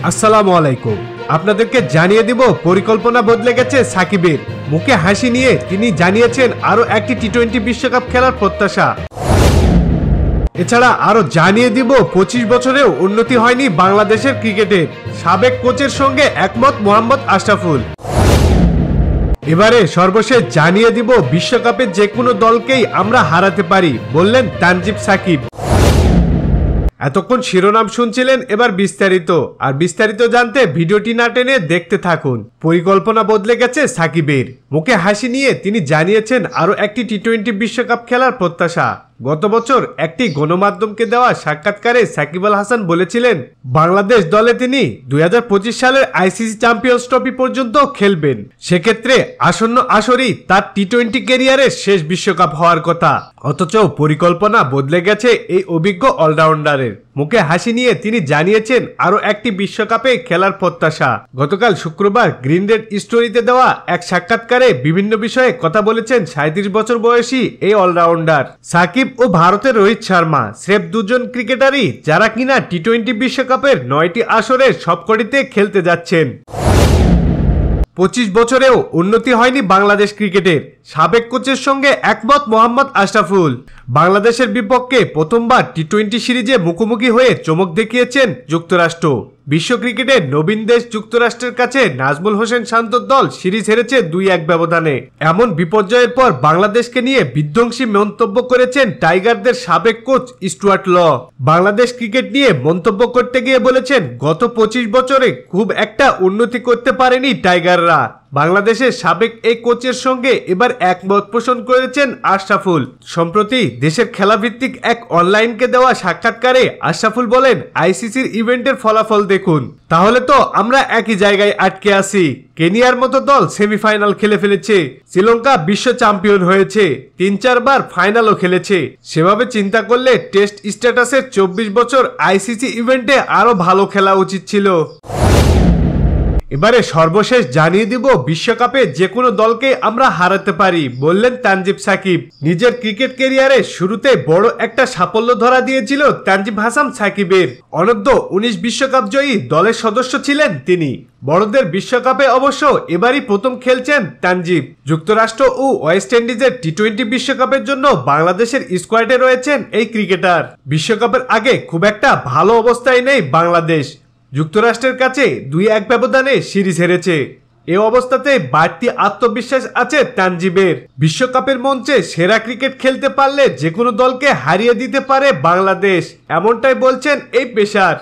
আসসালামু আলাইকুম। আপনাদেরকে জানিয়ে দিব পরিকল্পনা বদলে গেছে সাকিবের। মুখে হাসি নিয়ে তিনি জানিয়েছেন আরো একটি টি-20 বিশ্বকাপ খেলার প্রত্যাশা। এছাড়া আরো জানিয়ে দিব 25 বছরেও উন্নতি হয়নি বাংলাদেশের ক্রিকেটের। সাবেক কোচের সঙ্গে একমত মোহাম্মদ আশরাফুল। এবারে সর্বশেষ জানিয়ে দিব বিশ্বকাপে যে কোনো দলকেই আমরা হারাতে পারি বললেন তানজিব সাকিব। এতক্ষণ শিরোনাম শুনছিলেন, এবার বিস্তারিত। আর বিস্তারিত জানতে ভিডিওটি না টেনে দেখতে থাকুন। পরিকল্পনা বদলে গেছে সাকিবের। মুখে হাসি নিয়ে তিনি জানিয়েছেন আরো একটি টি-20 বিশ্বকাপ খেলার প্রত্যাশা। গত বছর একটি গণমাধ্যমকে দেওয়া সাক্ষাৎকারে সাকিব আল হাসান বলেছিলেন বাংলাদেশ দলে তিনি 2025 সালের আইসিসি চ্যাম্পিয়ন্স ট্রফি পর্যন্ত খেলবেন। সেক্ষেত্রে আসন্ন আসরই তার টি-20 ক্যারিয়ারের শেষ বিশ্বকাপ হওয়ার কথা। অথচ পরিকল্পনা বদলে গেছে এই অভিজ্ঞ অলরাউন্ডারের। মুখে হাসি নিয়ে তিনি জানিয়েছেন আরো একটি বিশ্বকাপে খেলার প্রত্যাশা। গতকাল শুক্রবার গ্রিন রেড স্টোরিতে দেওয়া এক সাক্ষাৎকারে বিভিন্ন বিষয়ে কথা বলেছেন 37 বছর বয়সী এই অলরাউন্ডার। সাকিব ও ভারতের রোহিত শর্মা স্রেফ দুজন ক্রিকেটারই যারা কিনা টি-20 বিশ্বকাপের 9টি আসরের সবকটিতে খেলতে যাচ্ছেন। 25 বছরেও উন্নতি হয়নি বাংলাদেশ ক্রিকেটের। সাবেক কোচের সঙ্গে একমত মোহাম্মদ আশরাফুল। বাংলাদেশের বিপক্ষে প্রথমবার টি-20 সিরিজে মুখোমুখি হয়ে চমক দেখিয়েছেন যুক্তরাষ্ট্র। বিশ্ব ক্রিকেটের নবীন দেশ যুক্তরাষ্ট্রের কাছে নাজমুল হোসেন শান্তর দল সিরিজ হেরেছে 2-1 ব্যবধানে। এমন বিপর্যয়ের পর বাংলাদেশকে নিয়ে বিধ্বংসী মন্তব্য করেছেন টাইগারদের সাবেক coach Stuart Law. Bangladesh cricket নিয়ে মন্তব্য করতে গিয়ে বলেছেন গত 25 বছরে খুব একটা উন্নতি করতে পারেনি টাইগাররা। বাংলাদেশের সাবেক এই কোচের সঙ্গে এবার একমত পোষণ করেছেন আশরাফুল। সম্প্রতি দেশের খেলাভিত্তিক এক অনলাইনকে দেওয়া সাক্ষাৎকারে আশরাফুল বলেন আইসিসির ইভেন্টের ফলাফল দেখুন, তাহলে তো আমরা একই জায়গায় আটকে আছি। কেনিয়ার মতো দল সেমিফাইনাল খেলে ফেলেছে, শ্রীলঙ্কা বিশ্ব চ্যাম্পিয়ন হয়েছে, 3-4 বার ফাইনালও খেলেছে। সেভাবে চিন্তা করলে টেস্ট স্ট্যাটাসের 24 বছর আইসিসি ইভেন্টে আরো ভালো খেলা উচিত ছিল। এবারে সর্বশেষ জানিয়ে দিব বিশ্বকাপে যে কোনো দলকে আমরা হারাতে পারি বললেন তানজিব সাকিব। নিজের ক্রিকেট ক্যারিয়ারে শুরুতে বড় একটা সাফল্য ধরা দিয়েছিল তানজিব হাসান সাকিবের। অনূর্ধ্ব 19 বিশ্বকাপ জয়ী দলের সদস্য ছিলেন তিনি। বড়দের বিশ্বকাপে অবশ্য এবারই প্রথম খেলছেন তানজিব। যুক্তরাষ্ট্র ও ওয়েস্ট ইন্ডিজের টি-20 বিশ্বকাপের জন্য বাংলাদেশের স্কোয়াডে রয়েছেন এই ক্রিকেটার। বিশ্বকাপের আগে খুব একটা ভালো অবস্থায় নেই বাংলাদেশ। যুক্তরাষ্ট্রের কাছে 2-1 ব্যবধানে সিরিজ হেরেছে। এ অবস্থাতে বাড়তি আত্মবিশ্বাস আছে তানজিবের। বিশ্বকাপের মঞ্চে সেরা ক্রিকেট খেলতে পারলে যে কোনো দলকে হারিয়ে দিতে পারে বাংলাদেশ, এমনটাই বলছেন এই পেসার।